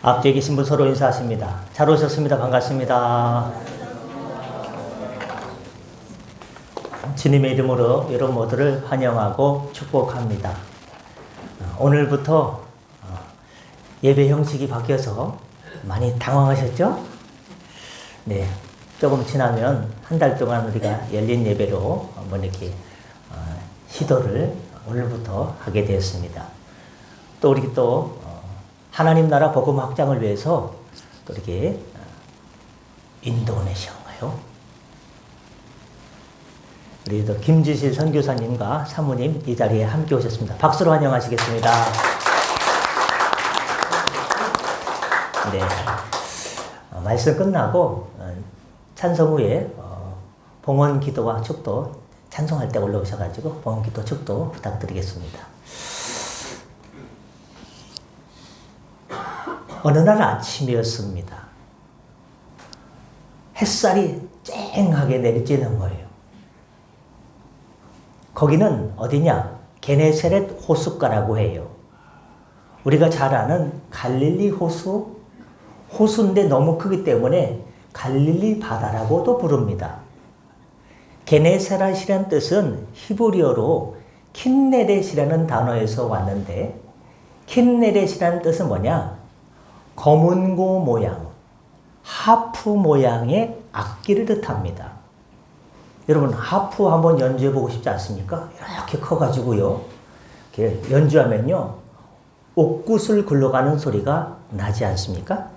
앞뒤에 계신 분 서로 인사하십니다. 잘 오셨습니다. 반갑습니다. 주님의 이름으로 여러분 모두를 환영하고 축복합니다. 오늘부터 예배 형식이 바뀌어서 많이 당황하셨죠? 네, 조금 지나면 한 달 동안 우리가 열린 예배로 한번 이렇게 시도를 오늘부터 하게 되었습니다. 또 우리 또 하나님 나라 복음 확장을 위해서 또 이렇게 인도네시아인가요? 우리 또 김주실 선교사님과 사모님 이 자리에 함께 오셨습니다. 박수로 환영하시겠습니다. 네, 말씀 끝나고 찬송 후에 봉헌 기도와 축도 찬송할 때 올라오셔가지고 봉헌 기도 축도 부탁드리겠습니다. 어느 날 아침이었습니다. 햇살이 쨍하게 내리쬐는 거예요. 거기는 어디냐? 게네사렛 호숫가라고 해요. 우리가 잘 아는 갈릴리 호수인데 너무 크기 때문에 갈릴리 바다라고도 부릅니다. 게네사렛이라는 뜻은 히브리어로 킨네렛이라는 단어에서 왔는데, 킨네렛이라는 뜻은 뭐냐? 검은고 모양, 하프 모양의 악기를 뜻합니다. 여러분, 하프 한번 연주해 보고 싶지 않습니까? 이렇게 커가지고요, 이렇게 연주하면요, 옥굿을 굴러가는 소리가 나지 않습니까?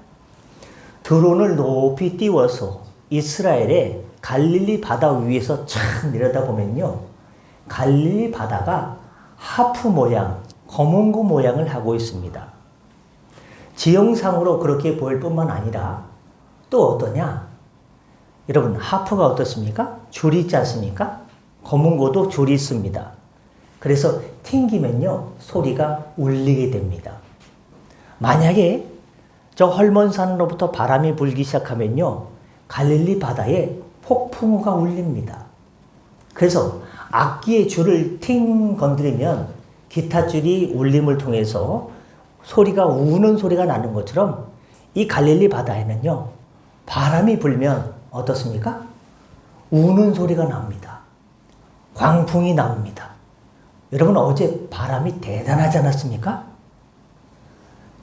드론을 높이 띄워서 이스라엘의 갈릴리 바다 위에서 촥 내려다보면요, 갈릴리 바다가 하프 모양, 검은고 모양을 하고 있습니다. 지형상으로 그렇게 보일 뿐만 아니라 또 어떠냐? 여러분, 하프가 어떻습니까? 줄이 있지 않습니까? 검은고도 줄이 있습니다. 그래서 튕기면요, 소리가 울리게 됩니다. 만약에 저 헐몬산으로부터 바람이 불기 시작하면요, 갈릴리 바다에 폭풍우가 울립니다. 그래서 악기의 줄을 팅 건드리면 기타 줄이 울림을 통해서 소리가 우는 소리가 나는 것처럼 이 갈릴리 바다에는요, 바람이 불면 어떻습니까? 우는 소리가 납니다. 광풍이 납니다. 여러분, 어제 바람이 대단하지 않았습니까?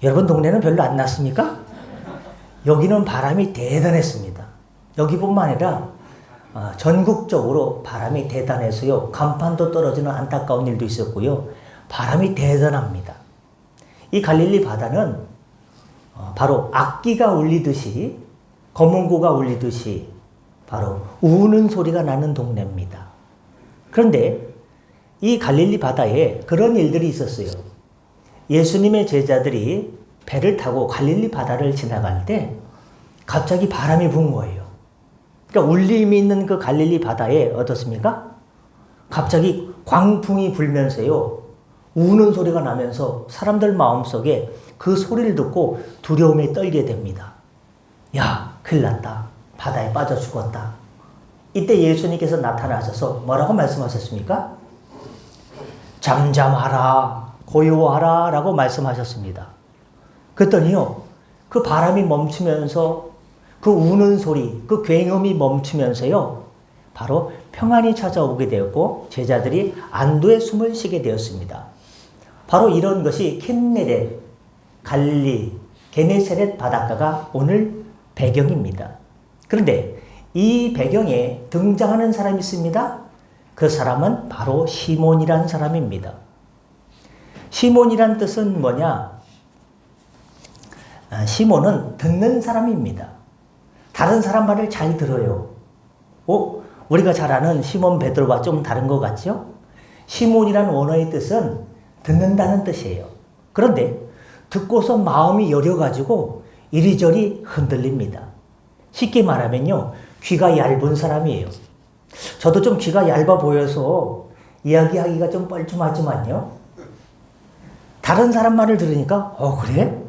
여러분 동네는 별로 안 났습니까? 여기는 바람이 대단했습니다. 여기뿐만 아니라 전국적으로 바람이 대단해서요, 간판도 떨어지는 안타까운 일도 있었고요, 바람이 대단합니다. 이 갈릴리 바다는 바로 악기가 울리듯이, 검은고가 울리듯이 바로 우는 소리가 나는 동네입니다. 그런데 이 갈릴리 바다에 그런 일들이 있었어요. 예수님의 제자들이 배를 타고 갈릴리 바다를 지나갈 때 갑자기 바람이 분 거예요. 그러니까 울림이 있는 그 갈릴리 바다에 어떻습니까? 갑자기 광풍이 불면서요, 우는 소리가 나면서 사람들 마음속에 그 소리를 듣고 두려움에 떨게 됩니다. 야, 큰일 났다. 바다에 빠져 죽었다. 이때 예수님께서 나타나셔서 뭐라고 말씀하셨습니까? 잠잠하라, 고요하라 라고 말씀하셨습니다. 그랬더니요, 그 바람이 멈추면서 그 우는 소리, 그 굉음이 멈추면서요, 바로 평안이 찾아오게 되었고 제자들이 안도의 숨을 쉬게 되었습니다. 바로 이런 것이 킨네렛, 갈릴리, 게네사렛 바닷가가 오늘 배경입니다. 그런데 이 배경에 등장하는 사람이 있습니다. 그 사람은 바로 시몬이라는 사람입니다. 시몬이란 뜻은 뭐냐? 시몬은 듣는 사람입니다. 다른 사람 말을 잘 들어요. 우리가 잘 아는 시몬 베드로와 좀 다른 것 같죠? 시몬이란 원어의 뜻은 듣는다는 뜻이에요. 그런데 듣고서 마음이 여려가지고 이리저리 흔들립니다. 쉽게 말하면요, 귀가 얇은 사람이에요. 저도 좀 귀가 얇아 보여서 이야기하기가 좀 뻘쭘하지만요, 다른 사람 말을 들으니까 그래?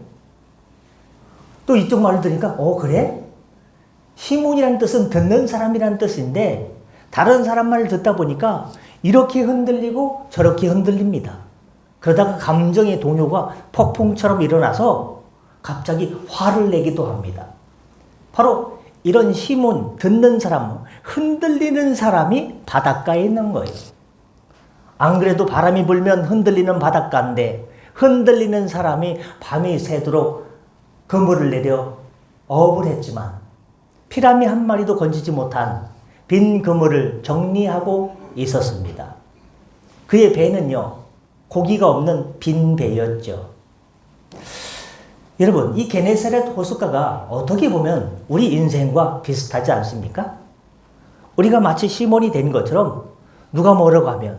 또 이쪽 말을 들으니까 그래? 시몬이라는 뜻은 듣는 사람이라는 뜻인데 다른 사람 말을 듣다 보니까 이렇게 흔들리고 저렇게 흔들립니다. 그러다가 감정의 동요가 폭풍처럼 일어나서 갑자기 화를 내기도 합니다. 바로 이런 시몬, 듣는 사람, 흔들리는 사람이 바닷가에 있는 거예요. 안 그래도 바람이 불면 흔들리는 바닷가인데 흔들리는 사람이 밤이 새도록 그물을 내려 어업을 했지만 피라미 한 마리도 건지지 못한 빈 그물을 정리하고 있었습니다. 그의 배는요, 고기가 없는 빈 배였죠. 여러분, 이 게네사렛 호숫가가 어떻게 보면 우리 인생과 비슷하지 않습니까? 우리가 마치 시몬이 된 것처럼 누가 뭐라고 하면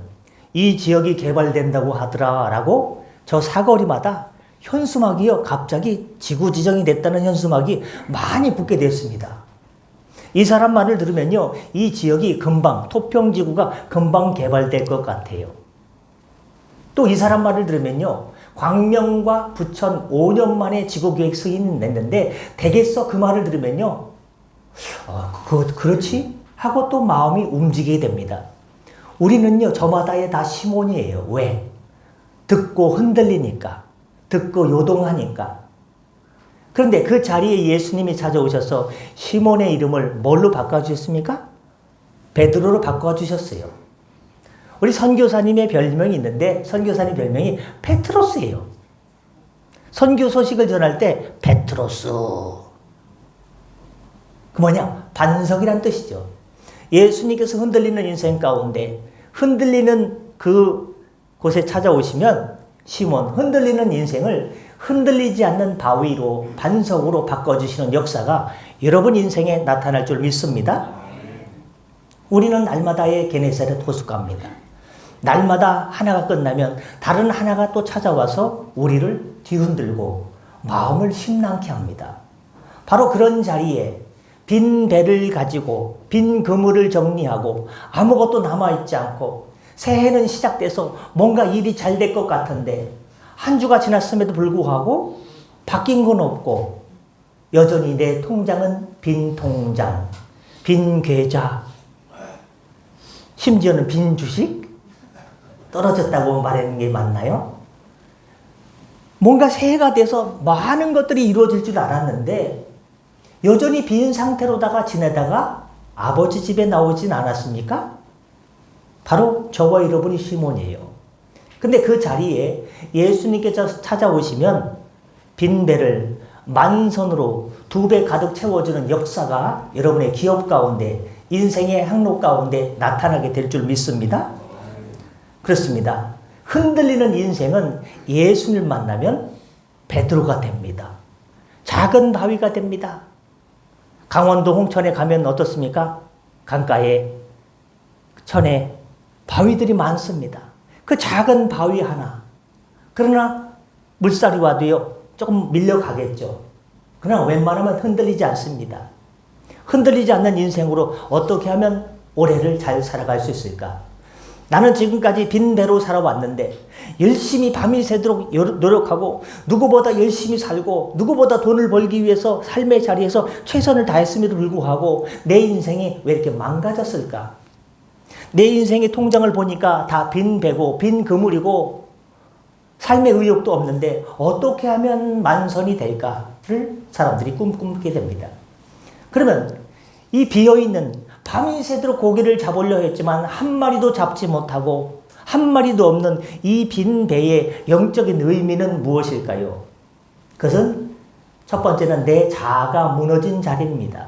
이 지역이 개발된다고 하더라 라고 저 사거리마다 현수막이요, 갑자기 지구지정이 됐다는 현수막이 많이 붙게 됐습니다. 이 사람 말을 들으면요, 이 지역이 금방, 토평지구가 금방 개발될 것 같아요. 또 이 사람 말을 들으면요, 광명과 부천 5년 만에 지구계획 승인을 냈는데 되겠어? 그 말을 들으면요, 그렇지? 하고 또 마음이 움직이게 됩니다. 우리는요, 저마다의 다 시몬이에요. 왜? 듣고 흔들리니까, 듣고 요동하니까. 그런데 그 자리에 예수님이 찾아오셔서 시몬의 이름을 뭘로 바꿔주셨습니까? 베드로로 바꿔주셨어요. 우리 선교사님의 별명이 있는데 선교사님 별명이 페트로스예요. 선교 소식을 전할 때 페트로스. 그 뭐냐? 반석이란 뜻이죠. 예수님께서 흔들리는 인생 가운데 흔들리는 그 곳에 찾아오시면 시몬, 흔들리는 인생을 흔들리지 않는 바위로, 반석으로 바꿔주시는 역사가 여러분 인생에 나타날 줄 믿습니다. 우리는 날마다의 게네사렛 호숫가입니다. 날마다 하나가 끝나면 다른 하나가 또 찾아와서 우리를 뒤흔들고 마음을 심랑케 합니다. 바로 그런 자리에 빈 배를 가지고 빈 그물을 정리하고 아무것도 남아있지 않고 새해는 시작돼서 뭔가 일이 잘 될 것 같은데 한 주가 지났음에도 불구하고 바뀐 건 없고 여전히 내 통장은 빈 통장, 빈 계좌, 심지어는 빈 주식 떨어졌다고 말하는 게 맞나요? 뭔가 새해가 돼서 많은 것들이 이루어질 줄 알았는데 여전히 빈 상태로다가 지내다가 아버지 집에 나오진 않았습니까? 바로 저와 여러분이 시몬이에요. 근데 그 자리에 예수님께서 찾아오시면 빈 배를 만선으로 2배 가득 채워주는 역사가 여러분의 기업 가운데, 인생의 항로 가운데 나타나게 될 줄 믿습니다. 그렇습니다. 흔들리는 인생은 예수를 만나면 베드로가 됩니다. 작은 바위가 됩니다. 강원도 홍천에 가면 어떻습니까? 강가에, 천에 바위들이 많습니다. 그 작은 바위 하나. 그러나 물살이 와도요, 조금 밀려가겠죠. 그러나 웬만하면 흔들리지 않습니다. 흔들리지 않는 인생으로 어떻게 하면 올해를 잘 살아갈 수 있을까? 나는 지금까지 빈 배로 살아왔는데 열심히 밤이 새도록 노력하고 누구보다 열심히 살고 누구보다 돈을 벌기 위해서 삶의 자리에서 최선을 다했음에도 불구하고 내 인생이 왜 이렇게 망가졌을까? 내 인생의 통장을 보니까 다 빈 배고 빈 그물이고 삶의 의욕도 없는데 어떻게 하면 만선이 될까를 사람들이 꿈꾸게 됩니다. 그러면 이 비어있는 밤이 새도록 고기를 잡으려 했지만 한 마리도 잡지 못하고 한 마리도 없는 이 빈 배의 영적인 의미는 무엇일까요? 그것은 첫 번째는 내 자아가 무너진 자리입니다.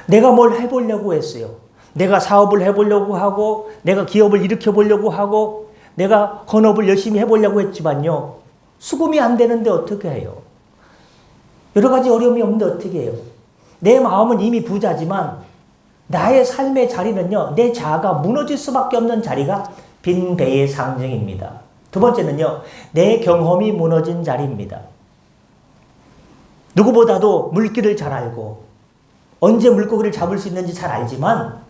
내가 뭘 해보려고 했어요. 내가 사업을 해보려고 하고 내가 기업을 일으켜보려고 하고 내가 건업을 열심히 해보려고 했지만요. 수금이 안 되는데 어떻게 해요? 여러 가지 어려움이 없는데 어떻게 해요? 내 마음은 이미 부자지만 나의 삶의 자리는요, 내 자아가 무너질 수밖에 없는 자리가 빈 배의 상징입니다. 두 번째는요, 내 경험이 무너진 자리입니다. 누구보다도 물길을 잘 알고 언제 물고기를 잡을 수 있는지 잘 알지만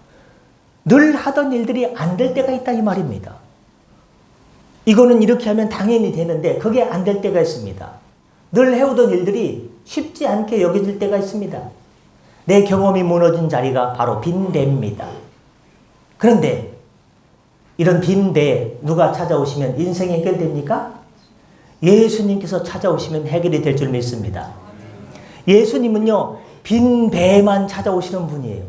늘 하던 일들이 안 될 때가 있다 이 말입니다. 이거는 이렇게 하면 당연히 되는데 그게 안 될 때가 있습니다. 늘 해오던 일들이 쉽지 않게 여겨질 때가 있습니다. 내 경험이 무너진 자리가 바로 빈 배입니다. 그런데 이런 빈 배에 누가 찾아오시면 인생이 해결됩니까? 예수님께서 찾아오시면 해결이 될 줄 믿습니다. 예수님은요, 빈 배에만 찾아오시는 분이에요.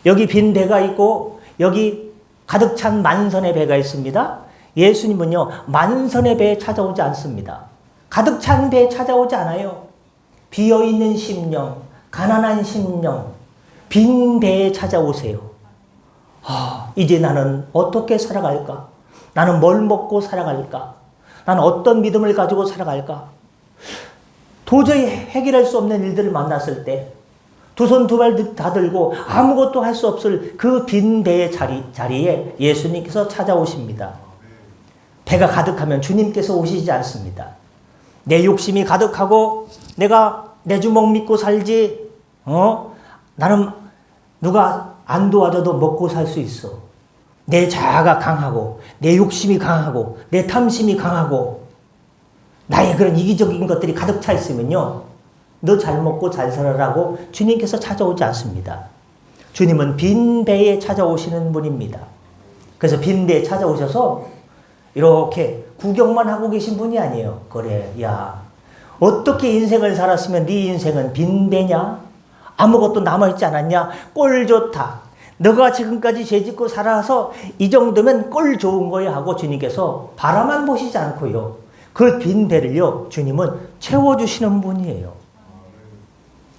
여기 빈 배가 있고 여기 가득 찬 만선의 배가 있습니다. 예수님은요, 만선의 배에 찾아오지 않습니다. 가득 찬 배에 찾아오지 않아요. 비어있는 심령, 가난한 심령, 빈 배에 찾아오세요. 이제 나는 어떻게 살아갈까? 나는 뭘 먹고 살아갈까? 나는 어떤 믿음을 가지고 살아갈까? 도저히 해결할 수 없는 일들을 만났을 때 두 손 두 발 다 들고 아무것도 할 수 없을 그 빈 배의 자리에 예수님께서 찾아오십니다. 배가 가득하면 주님께서 오시지 않습니다. 내 욕심이 가득하고 내가 내 주먹 믿고 살지, 나는 누가 안 도와줘도 먹고 살 수 있어. 내 자아가 강하고 내 욕심이 강하고 내 탐심이 강하고 나의 그런 이기적인 것들이 가득 차 있으면요, 너 잘 먹고 잘 살아라고 주님께서 찾아오지 않습니다. 주님은 빈 배에 찾아오시는 분입니다. 그래서 빈 배에 찾아오셔서 이렇게 구경만 하고 계신 분이 아니에요. 그래, 야, 어떻게 인생을 살았으면 네 인생은 빈 배냐? 아무것도 남아있지 않았냐? 꼴 좋다. 너가 지금까지 죄짓고 살아서 이 정도면 꼴 좋은 거야 하고 주님께서 바라만 보시지 않고요, 그 빈 배를요, 주님은 채워주시는 분이에요.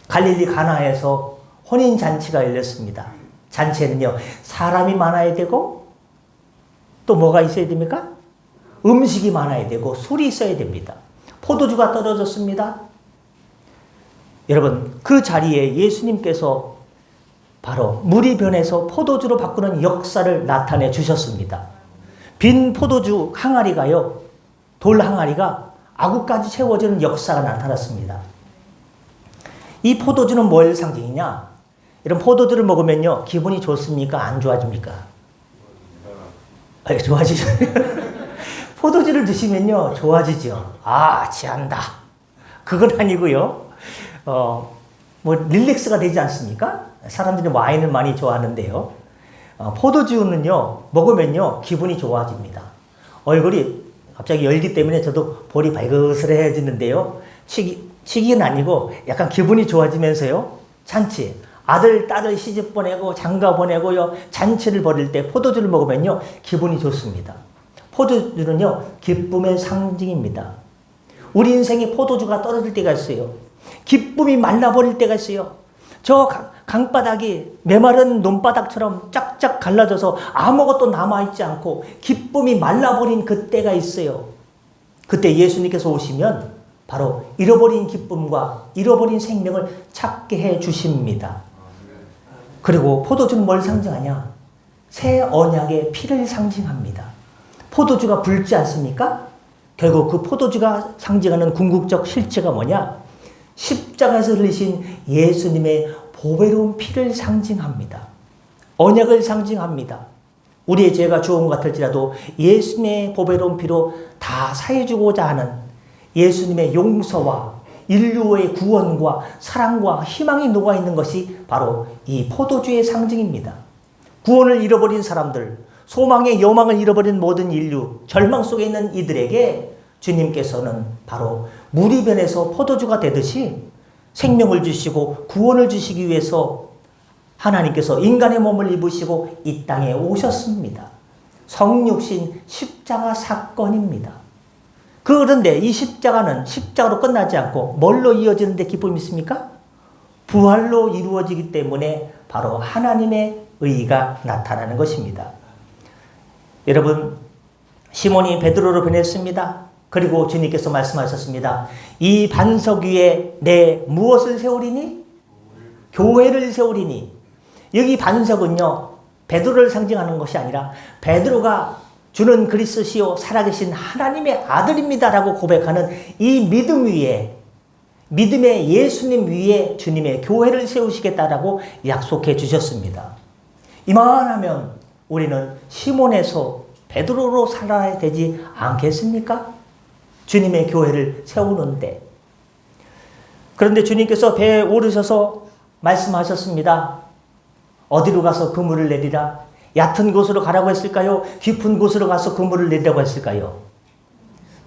갈릴리 가나에서 혼인잔치가 열렸습니다. 잔치에는요, 사람이 많아야 되고 또 뭐가 있어야 됩니까? 음식이 많아야 되고 술이 있어야 됩니다. 포도주가 떨어졌습니다. 여러분, 그 자리에 예수님께서 바로 물이 변해서 포도주로 바꾸는 역사를 나타내 주셨습니다. 빈 포도주 항아리가요, 돌 항아리가 아구까지 채워지는 역사가 나타났습니다. 이 포도주는 뭘 상징이냐? 이런 포도주를 먹으면요, 기분이 좋습니까? 안 좋아집니까? 좋아지죠. 포도주를 드시면요, 좋아지죠. 취한다. 그건 아니고요. 릴렉스가 되지 않습니까? 사람들이 와인을 많이 좋아하는데요. 포도주는요, 먹으면요, 기분이 좋아집니다. 얼굴이 갑자기 열기 때문에 저도 볼이 발그스해지는데요. 치기는 아니고 약간 기분이 좋아지면서요, 잔치, 아들, 딸을 시집 보내고 장가 보내고요, 잔치를 벌일 때 포도주를 먹으면요, 기분이 좋습니다. 포도주는요, 기쁨의 상징입니다. 우리 인생에 포도주가 떨어질 때가 있어요. 기쁨이 말라버릴 때가 있어요. 저 강바닥이 메마른 논바닥처럼 쫙쫙 갈라져서 아무것도 남아있지 않고 기쁨이 말라버린 그때가 있어요. 그때 예수님께서 오시면 바로 잃어버린 기쁨과 잃어버린 생명을 찾게 해 주십니다. 그리고 포도주는 뭘 상징하냐? 새 언약의 피를 상징합니다. 포도주가 붉지 않습니까? 결국 그 포도주가 상징하는 궁극적 실체가 뭐냐? 십자가에서 흘리신 예수님의 보배로운 피를 상징합니다. 언약을 상징합니다. 우리의 죄가 주홍 같을지라도 예수님의 보배로운 피로 다 사해주고자 하는 예수님의 용서와 인류의 구원과 사랑과 희망이 녹아있는 것이 바로 이 포도주의 상징입니다. 구원을 잃어버린 사람들, 소망의 여망을 잃어버린 모든 인류, 절망 속에 있는 이들에게 주님께서는 바로 물이 변해서 포도주가 되듯이 생명을 주시고 구원을 주시기 위해서 하나님께서 인간의 몸을 입으시고 이 땅에 오셨습니다. 성육신 십자가 사건입니다. 그런데 이 십자가는 십자가로 끝나지 않고 뭘로 이어지는데 기쁨이 있습니까? 부활로 이루어지기 때문에 바로 하나님의 의가 나타나는 것입니다. 여러분, 시몬이 베드로로 변했습니다. 그리고 주님께서 말씀하셨습니다. 이 반석 위에 내 무엇을 세우리니? 교회를 세우리니. 여기 반석은요, 베드로를 상징하는 것이 아니라 베드로가 주는 그리스도시요 살아계신 하나님의 아들입니다라고 고백하는 이 믿음 위에, 믿음의 예수님 위에 주님의 교회를 세우시겠다라고 약속해 주셨습니다. 이만하면 우리는 시몬에서 베드로로 살아야 되지 않겠습니까? 주님의 교회를 세우는데. 그런데 주님께서 배에 오르셔서 말씀하셨습니다. 어디로 가서 그물을 내리라? 얕은 곳으로 가라고 했을까요? 깊은 곳으로 가서 그물을 내리라고 했을까요?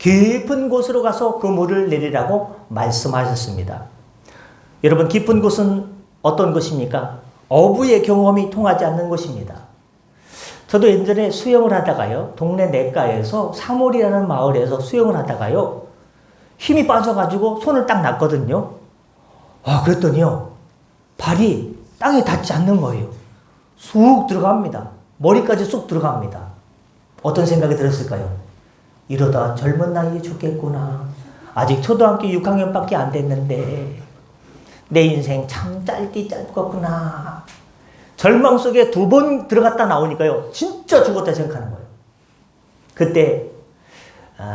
깊은 곳으로 가서 그물을 내리라고 말씀하셨습니다. 여러분, 깊은 곳은 어떤 곳입니까? 어부의 경험이 통하지 않는 곳입니다. 저도 예전에 수영을 하다가요, 동네 냇가에서 사몰이라는 마을에서 수영을 하다가요, 힘이 빠져가지고 손을 딱 놨거든요. 그랬더니요, 발이 땅에 닿지 않는 거예요. 쑥 들어갑니다. 머리까지 쑥 들어갑니다. 어떤 생각이 들었을까요? 이러다 젊은 나이에 죽겠구나. 아직 초등학교 6학년밖에 안 됐는데 내 인생 참 짧디 짧겠구나. 절망 속에 2번 들어갔다 나오니까요, 진짜 죽었다 생각하는 거예요. 그때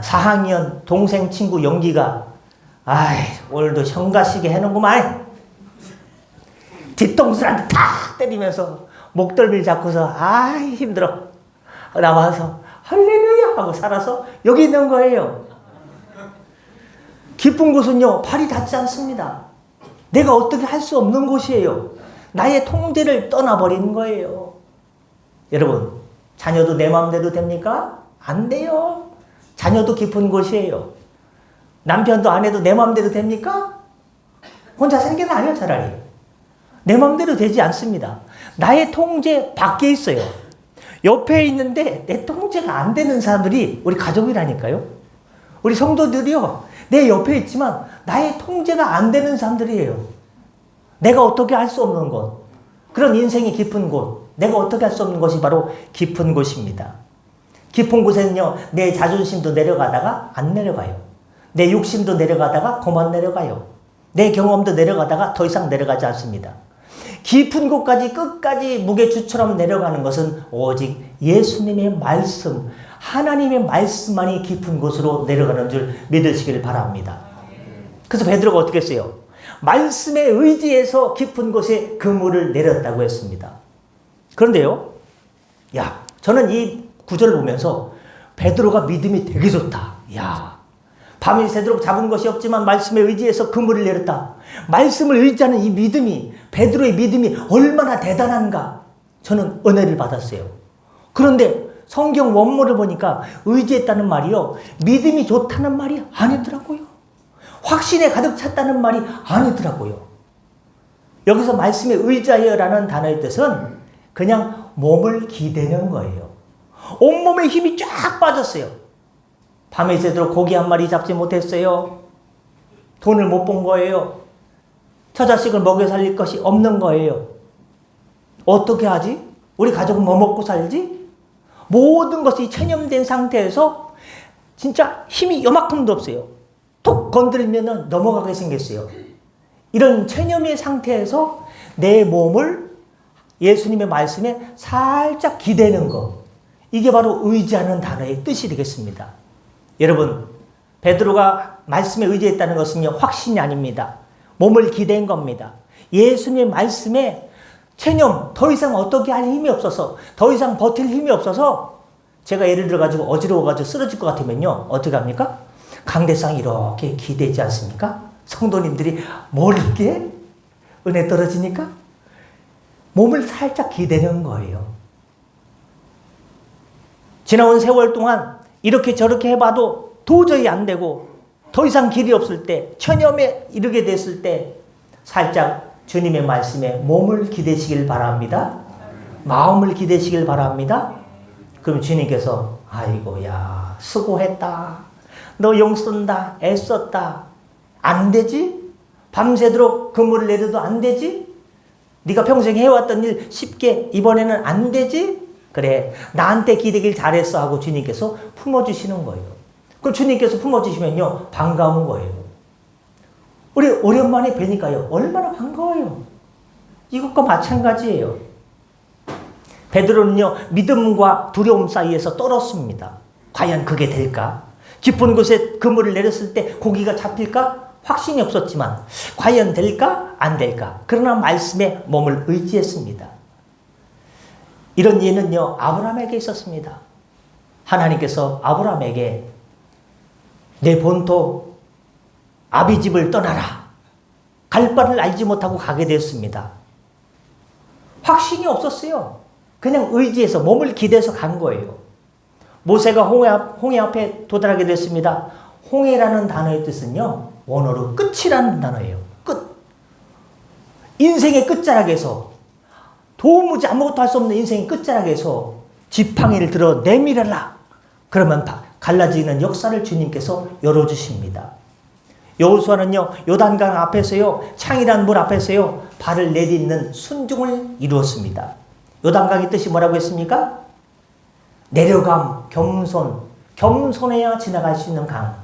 4학년 동생 친구 영기가 오늘도 형가시게 해놓구만. 뒤통수랑 탁 때리면서 목덜미를 잡고서 힘들어 나와서 할렐루야 하고 살아서 여기 있는 거예요. 깊은 곳은요, 발이 닿지 않습니다. 내가 어떻게 할 수 없는 곳이에요. 나의 통제를 떠나버리는 거예요. 여러분, 자녀도 내 마음대로 됩니까? 안 돼요. 자녀도 깊은 곳이에요. 남편도 아내도 내 마음대로 됩니까? 혼자 사는 게 나아요, 차라리. 내 마음대로 되지 않습니다. 나의 통제 밖에 있어요. 옆에 있는데 내 통제가 안 되는 사람들이 우리 가족이라니까요. 우리 성도들이요, 내 옆에 있지만 나의 통제가 안 되는 사람들이에요. 내가 어떻게 할 수 없는 곳, 그런 인생이 깊은 곳, 내가 어떻게 할 수 없는 것이 바로 깊은 곳입니다. 깊은 곳에는요, 내 자존심도 내려가다가 안 내려가요. 내 욕심도 내려가다가 그만 내려가요. 내 경험도 내려가다가 더 이상 내려가지 않습니다. 깊은 곳까지 끝까지 무게추처럼 내려가는 것은 오직 예수님의 말씀, 하나님의 말씀만이 깊은 곳으로 내려가는 줄 믿으시길 바랍니다. 그래서 베드로가 어떻게 했어요? 말씀에 의지해서 깊은 곳에 그물을 내렸다고 했습니다. 그런데요, 저는 이 구절을 보면서 베드로가 믿음이 되게 좋다. 밤이 새도록 잡은 것이 없지만 말씀에 의지해서 그물을 내렸다. 말씀을 의지하는 이 믿음이, 베드로의 믿음이 얼마나 대단한가, 저는 은혜를 받았어요. 그런데 성경 원문을 보니까 의지했다는 말이요, 믿음이 좋다는 말이 아니더라고요. 확신에 가득 찼다는 말이 아니더라고요. 여기서 말씀에 의지하여라는 단어의 뜻은 그냥 몸을 기대는 거예요. 온몸에 힘이 쫙 빠졌어요. 밤에 새도록 고기 한 마리 잡지 못했어요. 돈을 못 본 거예요. 처자식을 먹여 살릴 것이 없는 거예요. 어떻게 하지? 우리 가족은 뭐 먹고 살지? 모든 것이 체념된 상태에서 진짜 힘이 요만큼도 없어요. 톡 건드리면 넘어가게 생겼어요. 이런 체념의 상태에서 내 몸을 예수님의 말씀에 살짝 기대는 것, 이게 바로 의지하는 단어의 뜻이 되겠습니다. 여러분, 베드로가 말씀에 의지했다는 것은요, 확신이 아닙니다. 몸을 기댄 겁니다. 예수님의 말씀에 체념, 더 이상 어떻게 할 힘이 없어서, 더 이상 버틸 힘이 없어서, 제가 예를 들어가지고 어지러워가지고 쓰러질 것 같으면요, 어떻게 합니까? 강대상 이렇게 기대지 않습니까? 성도님들이 모르게 은혜 떨어지니까 몸을 살짝 기대는 거예요. 지나온 세월 동안 이렇게 저렇게 해봐도 도저히 안 되고 더 이상 길이 없을 때, 천염에 이르게 됐을 때 살짝 주님의 말씀에 몸을 기대시길 바랍니다. 마음을 기대시길 바랍니다. 그럼 주님께서 아이고야 수고했다. 너 용쓴다. 애썼다. 안 되지? 밤새도록 그물을 내려도 안 되지? 네가 평생 해왔던 일 쉽게 이번에는 안 되지? 그래, 나한테 기대길 잘했어 하고 주님께서 품어주시는 거예요. 그럼 주님께서 품어주시면요, 반가운 거예요. 우리 오랜만에 뵈니까요, 얼마나 반가워요. 이것과 마찬가지예요. 베드로는요, 믿음과 두려움 사이에서 떨었습니다. 과연 그게 될까? 깊은 곳에 그물을 내렸을 때 고기가 잡힐까? 확신이 없었지만 과연 될까? 안 될까? 그러나 말씀에 몸을 의지했습니다. 이런 예는요, 아브라함에게 있었습니다. 하나님께서 아브라함에게 내 본토 아비집을 떠나라. 갈 바를 알지 못하고 가게 되었습니다. 확신이 없었어요. 그냥 의지해서 몸을 기대서 간 거예요. 모세가 홍해 앞에 도달하게 됐습니다. 홍해라는 단어의 뜻은요, 원어로 끝이라는 단어예요. 끝. 인생의 끝자락에서, 도무지 아무것도 할 수 없는 인생의 끝자락에서 지팡이를 들어 내밀어라. 그러면 갈라지는 역사를 주님께서 열어주십니다. 여호수아는요, 요단강 앞에서요, 창이란 물 앞에서요, 발을 내딛는 순종을 이루었습니다. 요단강의 뜻이 뭐라고 했습니까? 내려감, 겸손, 겸손해야 지나갈 수 있는 강.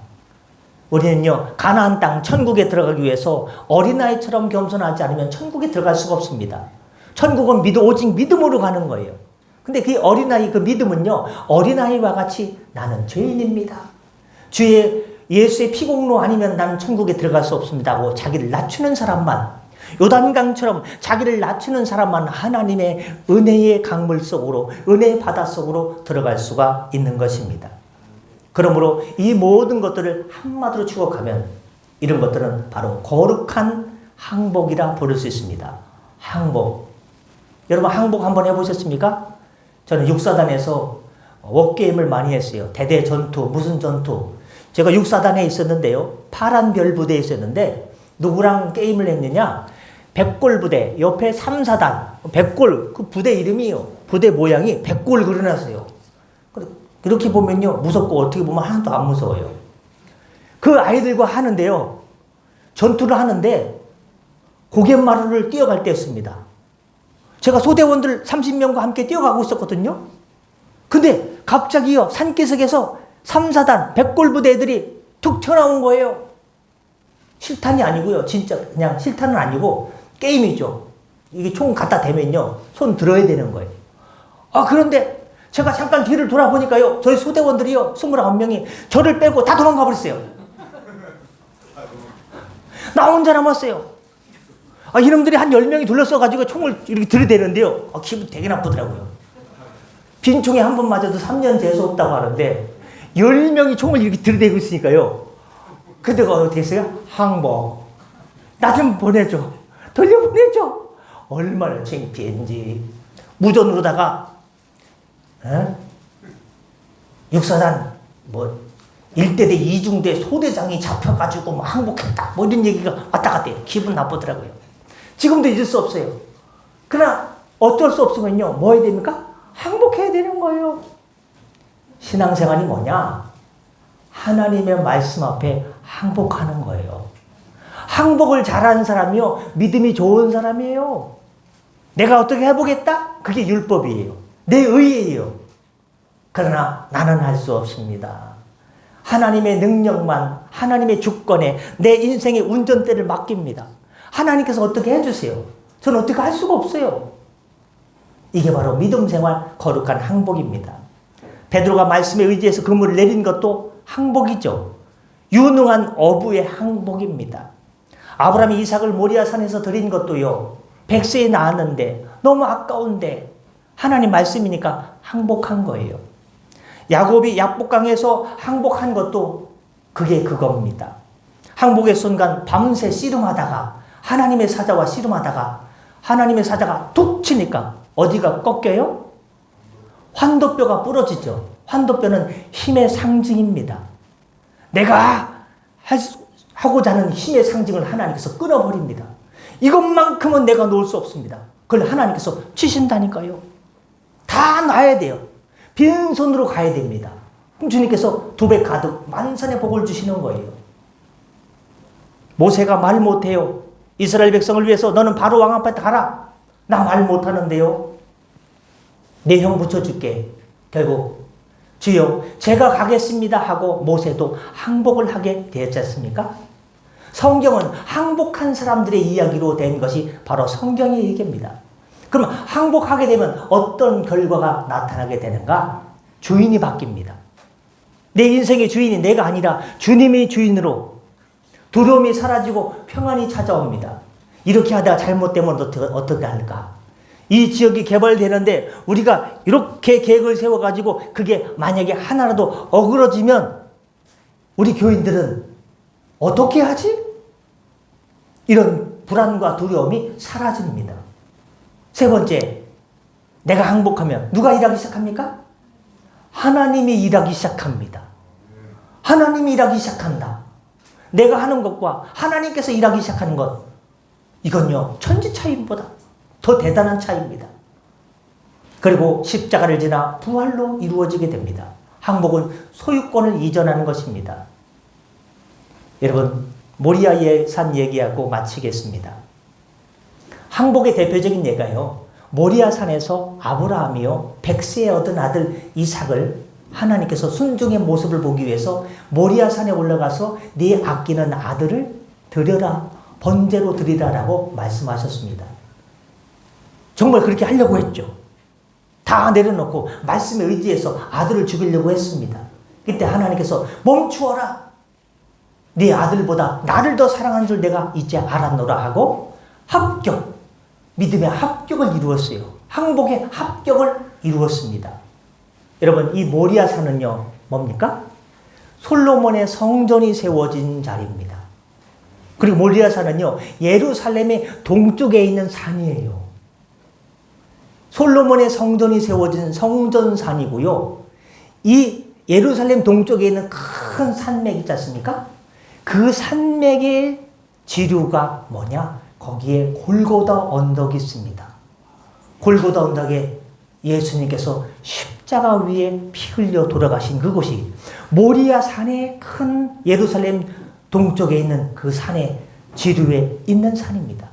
우리는요, 가나안 땅 천국에 들어가기 위해서 어린아이처럼 겸손하지 않으면 천국에 들어갈 수가 없습니다. 천국은 오직 믿음으로 가는 거예요. 근데 그 어린아이, 그 믿음은요, 어린아이와 같이 나는 죄인입니다. 예수의 피공로 아니면 나는 천국에 들어갈 수 없습니다 하고 자기를 낮추는 사람만, 요단강처럼 자기를 낮추는 사람만 하나님의 은혜의 강물 속으로, 은혜의 바다 속으로 들어갈 수가 있는 것입니다. 그러므로 이 모든 것들을 한마디로 추억하면 이런 것들은 바로 거룩한 항복이라 부를 수 있습니다. 항복. 여러분 항복 한번 해보셨습니까? 저는 육사단에서 워게임을 많이 했어요. 대대 전투, 무슨 전투. 제가 육사단에 있었는데요. 파란 별 부대에 있었는데 누구랑 게임을 했느냐? 백골 부대, 옆에 3사단, 백골, 그 부대 이름이요. 부대 모양이 백골 그려놨어요. 이렇게 보면요, 무섭고 어떻게 보면 하나도 안 무서워요. 그 아이들과 하는데요, 전투를 하는데 고갯마루를 뛰어갈 때였습니다. 제가 소대원들 30명과 함께 뛰어가고 있었거든요. 근데 갑자기요, 산기슭에서 3사단 백골부대 애들이 툭 튀어나온 거예요. 실탄이 아니고요, 진짜 그냥 실탄은 아니고 게임이죠. 이게 총 갖다 대면요, 손 들어야 되는 거예요. 그런데 제가 잠깐 뒤를 돌아보니까요, 저희 소대원들이요, 29명이 저를 빼고 다 도망가 버렸어요. 나 혼자 남았어요. 이놈들이 한 10명이 둘러싸가지고 총을 이렇게 들이대는데요, 기분 되게 나쁘더라고요. 빈총에 한 번 맞아도 3년 재수없다고 하는데 10명이 총을 이렇게 들이대고 있으니까요, 그때가 어떻게 했어요? 항복. 나 좀 보내줘. 돌려보내줘. 얼마나 창피했는지. 무전으로다가 육사단 1대대 2중대 소대장이 잡혀가지고 항복했다, 이런 얘기가 왔다 갔다 해요. 기분 나쁘더라고요. 지금도 잊을 수 없어요. 그러나 어쩔 수 없으면요, 뭐 해야 됩니까? 항복해야 되는 거예요. 신앙생활이 뭐냐? 하나님의 말씀 앞에 항복하는 거예요. 항복을 잘하는 사람이요, 믿음이 좋은 사람이에요. 내가 어떻게 해보겠다? 그게 율법이에요. 내 의예요. 그러나 나는 할 수 없습니다. 하나님의 능력만, 하나님의 주권에 내 인생의 운전대를 맡깁니다. 하나님께서 어떻게 해주세요. 저는 어떻게 할 수가 없어요. 이게 바로 믿음 생활, 거룩한 항복입니다. 베드로가 말씀에 의지해서 그물을 내린 것도 항복이죠. 유능한 어부의 항복입니다. 아브라함이 이삭을 모리아 산에서 드린 것도요, 100세에 낳았는데 너무 아까운데 하나님 말씀이니까 항복한 거예요. 야곱이 약복강에서 항복한 것도 그게 그겁니다. 항복의 순간 밤새 씨름하다가 하나님의 사자와 씨름하다가 하나님의 사자가 툭 치니까 어디가 꺾여요? 환도뼈가 부러지죠. 환도뼈는 힘의 상징입니다. 내가 하고자 하는 힘의 상징을 하나님께서 끊어버립니다. 이것만큼은 내가 놓을 수 없습니다. 그걸 하나님께서 치신다니까요. 다 놔야 돼요. 빈손으로 가야 됩니다. 그럼 주님께서 2배 가득 만산의 복을 주시는 거예요. 모세가 말 못해요. 이스라엘 백성을 위해서 너는 바로 왕 앞에 가라. 나 말 못하는데요. 내 형 붙여줄게. 결국 주여 제가 가겠습니다 하고 모세도 항복을 하게 되었지 않습니까? 성경은 항복한 사람들의 이야기로 된 것이 바로 성경의 얘기입니다. 그러면 항복하게 되면 어떤 결과가 나타나게 되는가? 주인이 바뀝니다. 내 인생의 주인이 내가 아니라 주님의 주인으로 두려움이 사라지고 평안이 찾아옵니다. 이렇게 하다가 잘못되면 어떻게 할까? 이 지역이 개발되는데 우리가 이렇게 계획을 세워가지고 그게 만약에 하나라도 어그러지면 우리 교인들은 어떻게 하지? 이런 불안과 두려움이 사라집니다. 세 번째, 내가 항복하면 누가 일하기 시작합니까? 하나님이 일하기 시작합니다. 하나님이 일하기 시작한다. 내가 하는 것과 하나님께서 일하기 시작하는 것, 이건요 천지 차이보다 더 대단한 차이입니다. 그리고 십자가를 지나 부활로 이루어지게 됩니다. 항복은 소유권을 이전하는 것입니다. 여러분, 모리아의 산 얘기하고 마치겠습니다. 항복의 대표적인 예가요, 모리아 산에서 아브라함이요 100세에 얻은 아들 이삭을 하나님께서 순종의 모습을 보기 위해서 모리아 산에 올라가서 네 아끼는 아들을 드려라, 번제로 드리라라고 말씀하셨습니다. 정말 그렇게 하려고 했죠. 다 내려놓고 말씀에 의지해서 아들을 죽이려고 했습니다. 그때 하나님께서 멈추어라. 네 아들보다 나를 더 사랑하는 줄 내가 이제 알았노라 하고 합격, 믿음의 합격을 이루었어요. 항복의 합격을 이루었습니다. 여러분, 이 모리아 산은요 뭡니까? 솔로몬의 성전이 세워진 자리입니다. 그리고 모리아 산은요 예루살렘의 동쪽에 있는 산이에요. 솔로몬의 성전이 세워진 성전산이고요. 이 예루살렘 동쪽에 있는 큰 산맥 있지 않습니까? 그 산맥의 지류가 뭐냐? 거기에 골고다 언덕이 있습니다. 골고다 언덕에 예수님께서 십자가 위에 피 흘려 돌아가신 그곳이 모리아 산의 큰 예루살렘 동쪽에 있는 그 산의 지류에 있는 산입니다.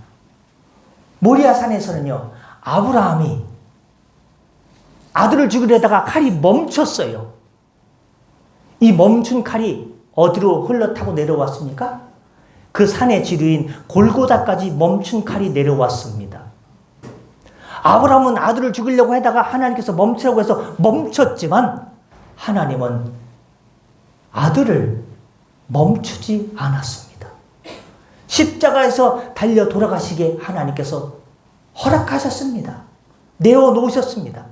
모리아 산에서는요 아브라함이 아들을 죽이려다가 칼이 멈췄어요. 이 멈춘 칼이 어디로 흘러타고 내려왔습니까? 그 산의 지류인 골고다까지 멈춘 칼이 내려왔습니다. 아브라함은 아들을 죽이려고 하다가 하나님께서 멈추라고 해서 멈췄지만 하나님은 아들을 멈추지 않았습니다. 십자가에서 달려 돌아가시게 하나님께서 허락하셨습니다. 내어놓으셨습니다.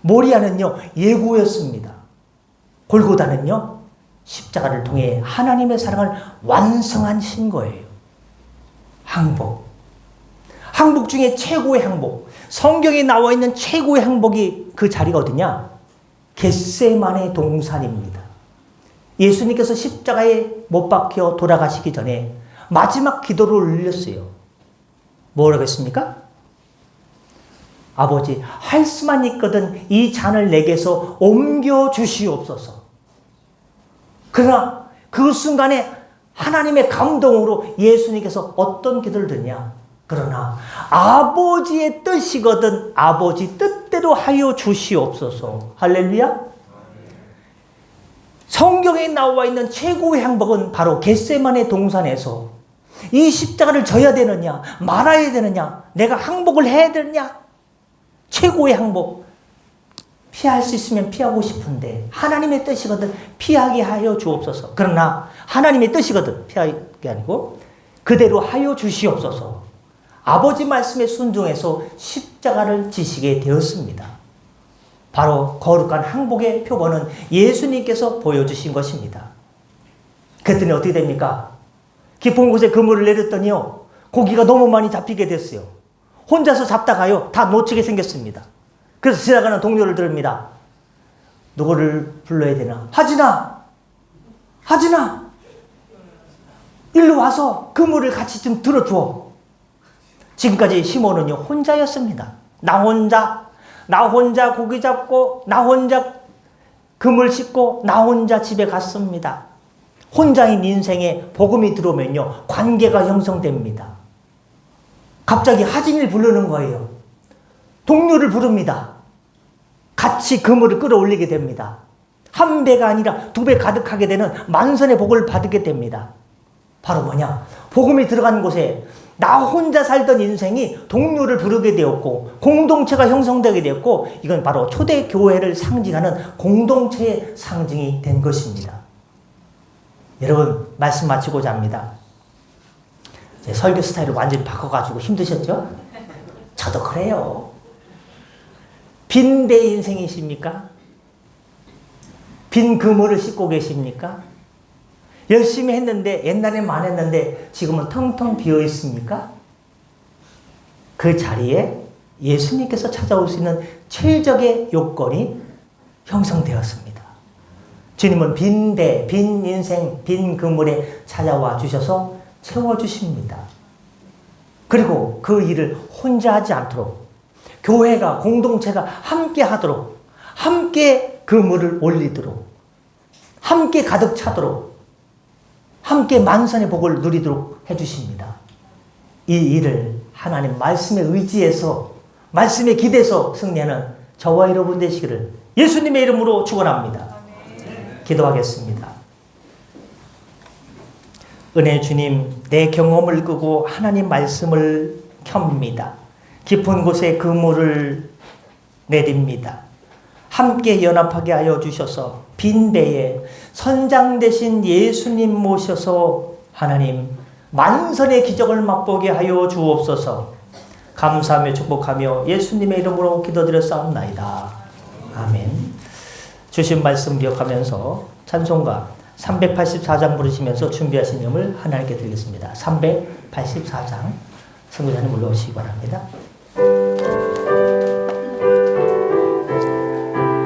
모리아는요 예고였습니다. 골고다는요 십자가를 통해 하나님의 사랑을 완성한 신거예요. 항복. 항복 중에 최고의 항복. 성경에 나와 있는 최고의 항복이 그 자리가 어디냐? 겟세마네 동산입니다. 예수님께서 십자가에 못 박혀 돌아가시기 전에 마지막 기도를 올렸어요. 뭐라고 했습니까? 아버지, 할 수만 있거든 이 잔을 내게서 옮겨 주시옵소서. 그러나 그 순간에 하나님의 감동으로 예수님께서 어떤 기도를 드냐? 그러나 아버지의 뜻이거든 아버지 뜻대로 하여 주시옵소서. 할렐루야. 성경에 나와 있는 최고의 항복은 바로 겟세마네 동산에서 이 십자가를 져야 되느냐 말아야 되느냐 내가 항복을 해야 되느냐, 최고의 항복. 피할 수 있으면 피하고 싶은데 하나님의 뜻이거든 피하게 하여 주옵소서. 그러나 하나님의 뜻이거든 피하게 아니고 그대로 하여 주시옵소서. 아버지 말씀에 순종해서 십자가를 지시게 되었습니다. 바로 거룩한 항복의 표본은 예수님께서 보여주신 것입니다. 그랬더니 어떻게 됩니까? 깊은 곳에 그물을 내렸더니요 고기가 너무 많이 잡히게 됐어요. 혼자서 잡다가요 다 놓치게 생겼습니다. 그래서 지나가는 동료를 들읍니다. 누구를 불러야 되나? 하진아! 하진아! 일로 와서 그물을 같이 좀 들어주어. 지금까지 시몬은요 혼자였습니다. 나 혼자 고기 잡고 나 혼자 그물 싣고 나 혼자 집에 갔습니다. 혼자인 인생에 복음이 들어오면요 관계가 형성됩니다. 갑자기 하진이를 부르는 거예요. 동료를 부릅니다. 같이 그물을 끌어올리게 됩니다. 한 배가 아니라 두 배 가득하게 되는 만선의 복을 받게 됩니다. 바로 뭐냐? 복음이 들어간 곳에 나 혼자 살던 인생이 동료를 부르게 되었고 공동체가 형성되게 되었고 이건 바로 초대교회를 상징하는 공동체의 상징이 된 것입니다. 여러분 말씀 마치고자 합니다. 제 설교 스타일을 완전히 바꿔가지고 힘드셨죠? 저도 그래요. 빈 배 인생이십니까? 빈 그물을 싣고 계십니까? 열심히 했는데 옛날엔 많았는데 지금은 텅텅 비어 있습니까? 그 자리에 예수님께서 찾아올 수 있는 최적의 요건이 형성되었습니다. 주님은 빈 배, 빈 인생, 빈 그물에 찾아와 주셔서 채워주십니다. 그리고 그 일을 혼자 하지 않도록 교회가, 공동체가 함께 하도록, 함께 그물을 올리도록, 함께 가득 차도록, 함께 만선의 복을 누리도록 해주십니다. 이 일을 하나님 말씀에 의지해서, 말씀에 기대서 승리하는 저와 여러분 되시기를 예수님의 이름으로 축원합니다. 기도하겠습니다. 은혜 주님, 내 경험을 끄고 하나님 말씀을 켭니다. 깊은 곳에 그물을 내립니다. 함께 연합하게 하여 주셔서 빈 배에 선장 되신 예수님 모셔서 하나님 만선의 기적을 맛보게 하여 주옵소서. 감사하며 축복하며 예수님의 이름으로 기도드렸사옵나이다. 아멘. 주신 말씀 기억하면서 찬송가 384장 부르시면서 준비하신 음을 하나님께 드리겠습니다. 384장 선교사님 올라오시기 바랍니다.